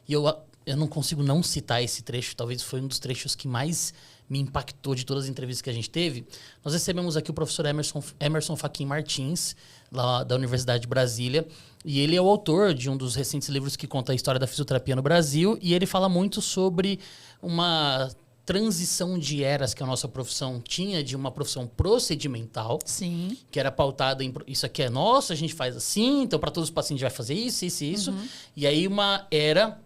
E eu não consigo não citar esse trecho, talvez foi um dos trechos que mais me impactou de todas as entrevistas que a gente teve. Nós recebemos aqui o professor Emerson Fachin Martins, lá da Universidade de Brasília, e ele é o autor de um dos recentes livros que conta a história da fisioterapia no Brasil, e ele fala muito sobre uma transição de eras que a nossa profissão tinha, de uma profissão procedimental, Sim. que era pautada em isso aqui é nosso, a gente faz assim, então para todos os pacientes vai fazer isso, isso e isso. E aí uma era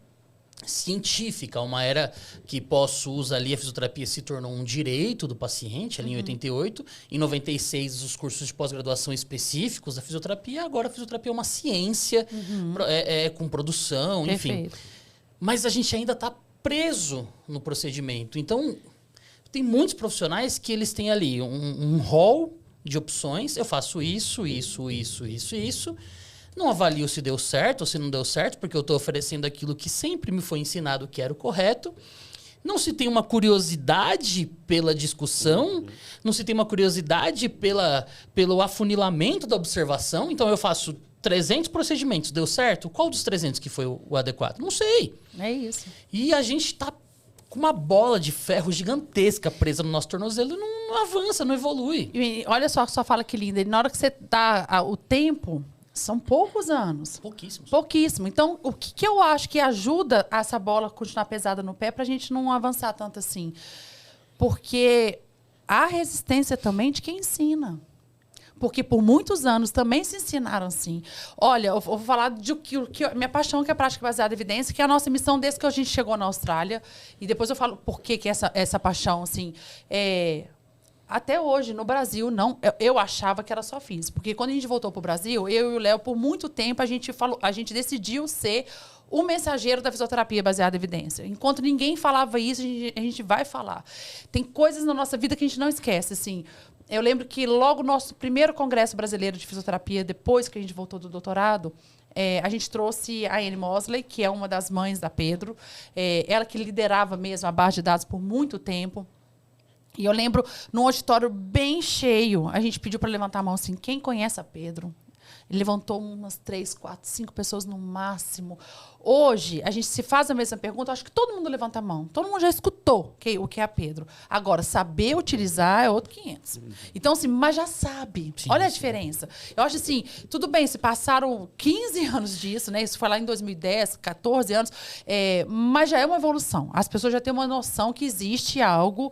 científica, uma era que pós-SUS ali, a fisioterapia se tornou um direito do paciente, ali em 88. Em 96, os cursos de pós-graduação específicos da fisioterapia. Agora a fisioterapia é uma ciência com produção, enfim. Mas a gente ainda está preso no procedimento. Então, tem muitos profissionais que eles têm ali um rol de opções. Eu faço isso, isso, isso, isso, isso. Não avalio se deu certo ou se não deu certo, porque eu estou oferecendo aquilo que sempre me foi ensinado que era o correto. Não se tem uma curiosidade pela discussão, não se tem uma curiosidade pelo afunilamento da observação. Então, eu faço 300 procedimentos, deu certo? Qual dos 300 que foi o adequado? Não sei. É isso. E a gente está com uma bola de ferro gigantesca presa no nosso tornozelo e não avança, não evolui. E olha só fala que linda. E na hora que você dá o tempo... São poucos anos. Pouquíssimos. Pouquíssimo. Então, o que eu acho que ajuda essa bola a continuar pesada no pé para a gente não avançar tanto assim? Porque a resistência também de quem ensina. Porque por muitos anos também se ensinaram assim. Olha, eu vou falar de minha paixão, que é a prática baseada em evidência, que é a nossa missão desde que a gente chegou na Austrália. E depois eu falo por que essa paixão, assim... Até hoje, no Brasil, eu achava que era só físico. Porque quando a gente voltou para o Brasil, eu e o Léo, por muito tempo, a gente decidiu ser o mensageiro da fisioterapia baseada em evidência. Enquanto ninguém falava isso, a gente vai falar. Tem coisas na nossa vida que a gente não esquece. Assim, eu lembro que logo no nosso primeiro congresso brasileiro de fisioterapia, depois que a gente voltou do doutorado, a gente trouxe a Anne Mosley, que é uma das mães da Pedro. Ela que liderava mesmo a base de dados por muito tempo. E eu lembro, num auditório bem cheio, a gente pediu para levantar a mão assim, quem conhece a Pedro? Ele levantou umas 3, 4, 5 pessoas no máximo. Hoje, a gente se faz a mesma pergunta, acho que todo mundo levanta a mão. Todo mundo já escutou o que é a Pedro. Agora, saber utilizar é outro 500. Então, assim, mas já sabe. Sim, olha a sim. diferença. Eu acho assim, tudo bem, se passaram 15 anos disso, né? Isso foi lá em 2010, 14 anos, mas já é uma evolução. As pessoas já têm uma noção que existe algo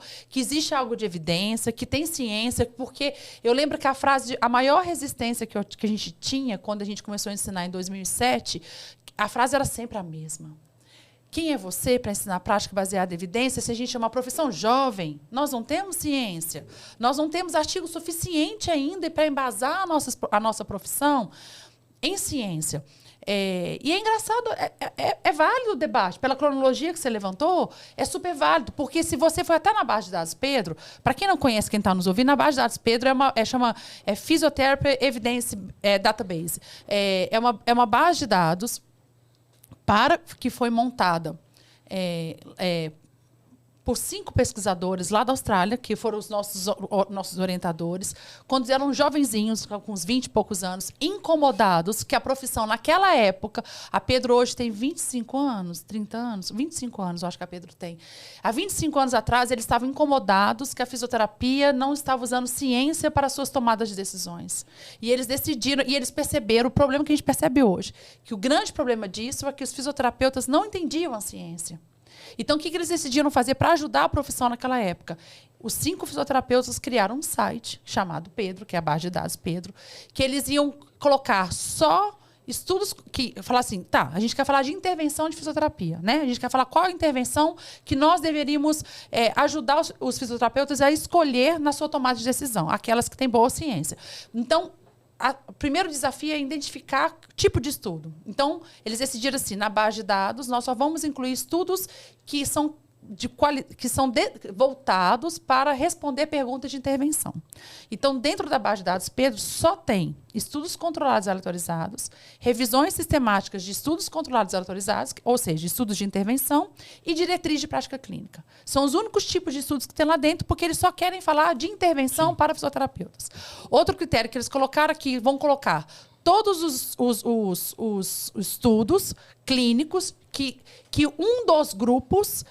de evidência, que tem ciência, porque eu lembro que a maior resistência que a gente tinha quando a gente começou a ensinar em 2007, a frase era sempre a mesma. Quem é você para ensinar prática baseada em evidência se a gente é uma profissão jovem? Nós não temos ciência. Nós não temos artigo suficiente ainda para embasar a nossa profissão em ciência. E é engraçado, é válido o debate. Pela cronologia que você levantou, é super válido. Porque se você foi até na base de dados Pedro, para quem não conhece, quem está nos ouvindo, a base de dados Pedro chama Physiotherapy Evidence Database. É uma base de dados que foi montada por 5 pesquisadores lá da Austrália, que foram os nossos orientadores, quando eram jovenzinhos, com uns 20 e poucos anos, incomodados, que a profissão naquela época, a Pedro hoje tem 25 anos, 30 anos, 25 anos, eu acho que a Pedro tem. Há 25 anos atrás, eles estavam incomodados que a fisioterapia não estava usando ciência para suas tomadas de decisões. E eles decidiram, e eles perceberam o problema que a gente percebe hoje, que o grande problema disso é que os fisioterapeutas não entendiam a ciência. Então, o que eles decidiram fazer para ajudar a profissão naquela época? Os 5 fisioterapeutas criaram um site chamado Pedro, que é a base de dados Pedro, que eles iam colocar só estudos que... Falar assim, tá, a gente quer falar de intervenção de fisioterapia, né? A gente quer falar qual a intervenção que nós deveríamos ajudar os fisioterapeutas a escolher na sua tomada de decisão, aquelas que têm boa ciência. Então, o primeiro desafio é identificar tipo de estudo. Então, eles decidiram assim, na base de dados, nós só vamos incluir estudos que são voltados para responder perguntas de intervenção. Então, dentro da base de dados, Pedro, só tem estudos controlados e aleatorizados, revisões sistemáticas de estudos controlados e aleatorizados, ou seja, estudos de intervenção, e diretriz de prática clínica. São os únicos tipos de estudos que tem lá dentro, porque eles só querem falar de intervenção para fisioterapeutas. Outro critério que eles colocaram aqui, vão colocar todos os estudos clínicos que um dos grupos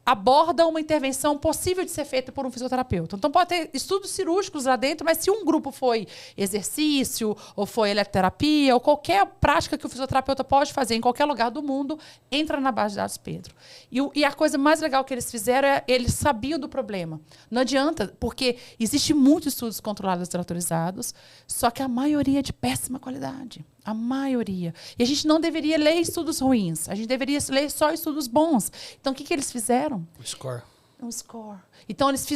aborda uma intervenção possível de ser feita por um fisioterapeuta. Então, pode ter estudos cirúrgicos lá dentro, mas se um grupo foi exercício, ou foi eletroterapia, ou qualquer prática que o fisioterapeuta pode fazer em qualquer lugar do mundo, entra na base de dados Pedro. E a coisa mais legal que eles fizeram é, eles sabiam do problema. Não adianta, porque existe muitos estudos controlados e autorizados, só que a maioria é de péssima qualidade. A maioria. E a gente não deveria ler estudos ruins. A gente deveria ler só estudos bons. Então, o que eles fizeram? O score. Um score. Então, eles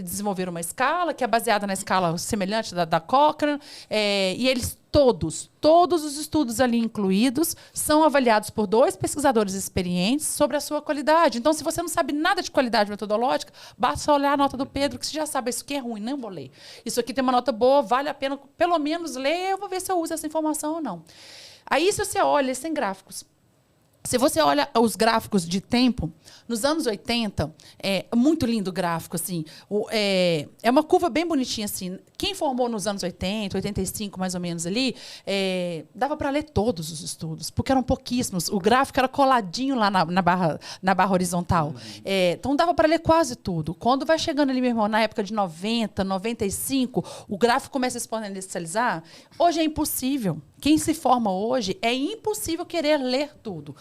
desenvolveram uma escala que é baseada na escala semelhante da Cochrane. E eles todos os estudos ali incluídos, são avaliados por 2 pesquisadores experientes sobre a sua qualidade. Então, se você não sabe nada de qualidade metodológica, basta olhar a nota do Pedro, que você já sabe, isso aqui é ruim, não vou ler. Isso aqui tem uma nota boa, vale a pena pelo menos ler, eu vou ver se eu uso essa informação ou não. Aí, se você olha, eles têm gráficos. Se você olha os gráficos de tempo, nos anos 80, muito lindo o gráfico, assim, é uma curva bem bonitinha, assim. Quem formou nos anos 80, 85, mais ou menos ali, dava para ler todos os estudos, porque eram pouquíssimos. O gráfico era coladinho lá na barra horizontal. Então, dava para ler quase tudo. Quando vai chegando ali, meu irmão, na época de 90, 95, o gráfico começa a exponencializar. Hoje é impossível. Quem se forma hoje, é impossível querer ler tudo.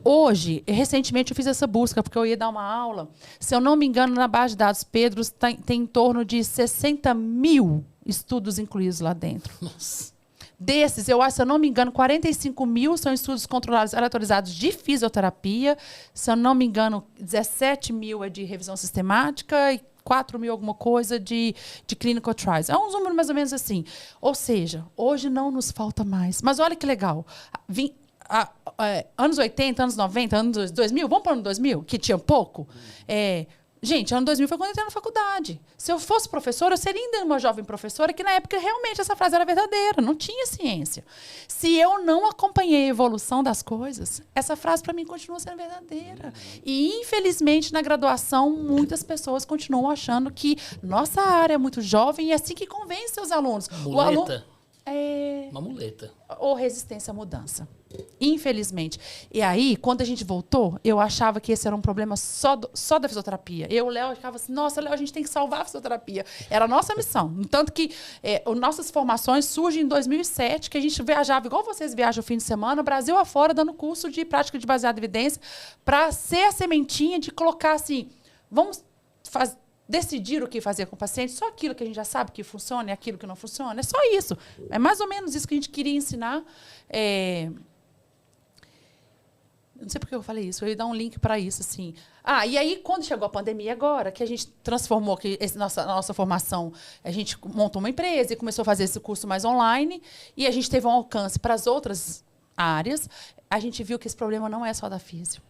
Hoje, recentemente, eu fiz essa busca, porque eu ia dar uma aula. Se eu não me engano, na base de dados Pedro, tem em torno de 60 mil estudos incluídos lá dentro. Nossa. Desses, eu acho, se eu não me engano, 45 mil são estudos controlados, aleatorizados de fisioterapia. Se eu não me engano, 17 mil é de revisão sistemática e 4 mil alguma coisa de clinical trials. É um número mais ou menos assim. Ou seja, hoje não nos falta mais. Mas olha que legal. Anos 80, anos 90, anos 2000, vamos para o ano 2000, que tinha pouco? Gente, ano 2000 foi quando eu entrei na faculdade. Se eu fosse professora, eu seria ainda uma jovem professora, que na época realmente essa frase era verdadeira, não tinha ciência. Se eu não acompanhei a evolução das coisas, essa frase para mim continua sendo verdadeira. E, infelizmente, na graduação, muitas pessoas continuam achando que nossa área é muito jovem e é assim que convence os alunos. Muleta. O aluno Uma muleta. ou resistência à mudança. Infelizmente. E aí, quando a gente voltou, eu achava que esse era um problema só da fisioterapia. Eu, Léo, achava assim, nossa, Léo, a gente tem que salvar a fisioterapia. Era a nossa missão. Tanto que nossas formações surgem em 2007, que a gente viajava, igual vocês viajam o fim de semana, Brasil afora, dando curso de prática de baseada em evidência, para ser a sementinha de colocar assim, vamos decidir o que fazer com o paciente, só aquilo que a gente já sabe que funciona e aquilo que não funciona. É só isso. É mais ou menos isso que a gente queria ensinar. Não sei por que eu falei isso, eu ia dar um link para isso, assim. E aí, quando chegou a pandemia agora, que a gente transformou a nossa formação, a gente montou uma empresa e começou a fazer esse curso mais online, e a gente teve um alcance para as outras áreas, a gente viu que esse problema não é só da físio.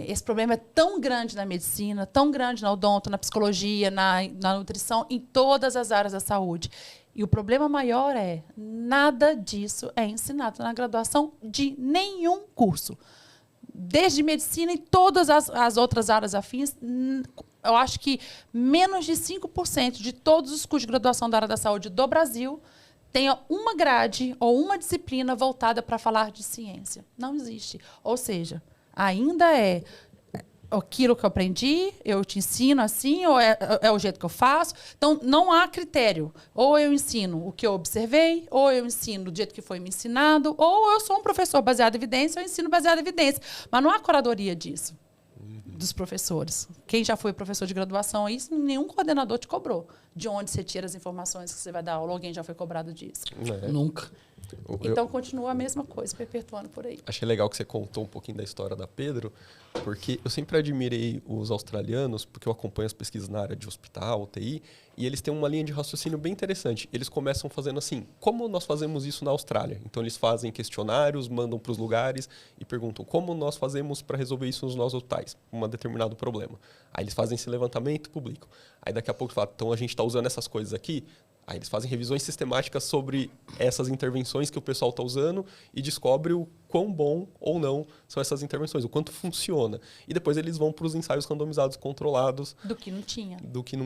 Esse problema é tão grande na medicina, tão grande na odonto, na psicologia, na nutrição, em todas as áreas da saúde. E o problema maior nada disso é ensinado na graduação de nenhum curso. Desde medicina e todas as outras áreas afins, eu acho que menos de 5% de todos os cursos de graduação da área da saúde do Brasil tenha uma grade ou uma disciplina voltada para falar de ciência. Não existe. Ou seja, ainda é aquilo que eu aprendi, eu te ensino assim, ou é o jeito que eu faço. Então, não há critério. Ou eu ensino o que eu observei, ou eu ensino do jeito que foi me ensinado, ou eu sou um professor baseado em evidência, eu ensino baseado em evidência. Mas não há curadoria disso, dos professores. Quem já foi professor de graduação, isso nenhum coordenador te cobrou. De onde você tira as informações que você vai dar aula, alguém já foi cobrado disso. Nunca. Então, continua a mesma coisa, perpetuando por aí. Achei legal que você contou um pouquinho da história da Pedro, porque eu sempre admirei os australianos, porque eu acompanho as pesquisas na área de hospital, UTI, e eles têm uma linha de raciocínio bem interessante. Eles começam fazendo assim, como nós fazemos isso na Austrália? Então, eles fazem questionários, mandam para os lugares e perguntam como nós fazemos para resolver isso nos nossos hospitais, um determinado problema. Aí eles fazem esse levantamento e publicam. Aí daqui a pouco falam, então a gente está usando essas coisas aqui. Aí eles fazem revisões sistemáticas sobre essas intervenções que o pessoal está usando e descobre o quão bom ou não são essas intervenções, o quanto funciona. E depois eles vão para os ensaios randomizados controlados. Do que não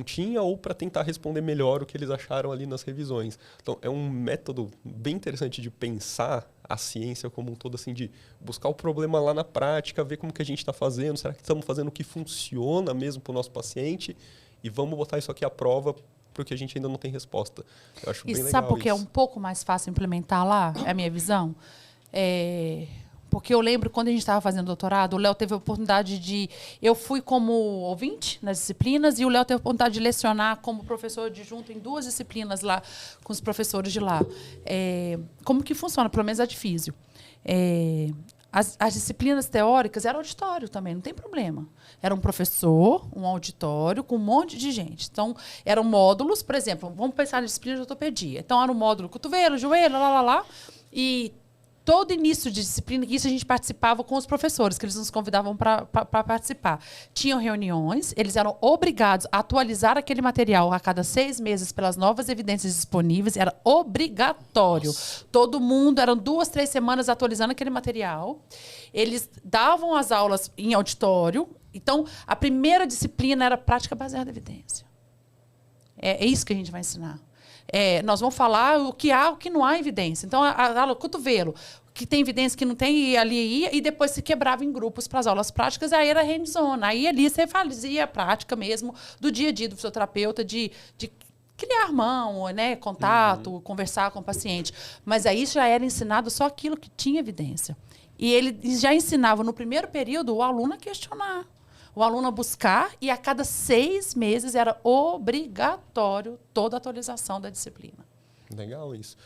tinha. Ou para tentar responder melhor o que eles acharam ali nas revisões. Então, é um método bem interessante de pensar a ciência como um todo, assim, de buscar o problema lá na prática, ver como que a gente está fazendo, será que estamos fazendo o que funciona mesmo para o nosso paciente? E vamos botar isso aqui à prova, porque a gente ainda não tem resposta. Eu acho bem legal. E sabe por que é isso. um pouco mais fácil implementar lá? É a minha visão? Porque eu lembro, quando a gente estava fazendo doutorado, o Léo teve a oportunidade de... Eu fui como ouvinte nas disciplinas e o Léo teve a oportunidade de lecionar como professor adjunto em 2 disciplinas lá, com os professores de lá. Como que funciona? Pelo menos a de físio. As disciplinas teóricas eram auditório também, não tem problema. Era um professor, um auditório, com um monte de gente. Então, eram módulos, por exemplo, vamos pensar na disciplina de ortopedia. Então, era um módulo cotovelo, joelho, lá. E todo início de disciplina, isso a gente participava com os professores, que eles nos convidavam para participar. Tinham reuniões, eles eram obrigados a atualizar aquele material a cada 6 meses pelas novas evidências disponíveis, era obrigatório. Nossa. Todo mundo, eram 2, 3 semanas atualizando aquele material. Eles davam as aulas em auditório. Então, a primeira disciplina era prática baseada em evidência. É isso que a gente vai ensinar. Nós vamos falar o que há, o que não há evidência. Então, a aula cotovelo, que tem evidência, que não tem, e ali ia, e depois se quebrava em grupos para as aulas práticas, aí era hands-on. Aí ali você fazia a prática mesmo do dia a dia do fisioterapeuta, de criar mão, né, contato, conversar com o paciente. Mas aí já era ensinado só aquilo que tinha evidência. E ele já ensinava no primeiro período o aluno a questionar. O aluno a buscar, e a cada 6 meses era obrigatório toda a atualização da disciplina. Legal isso.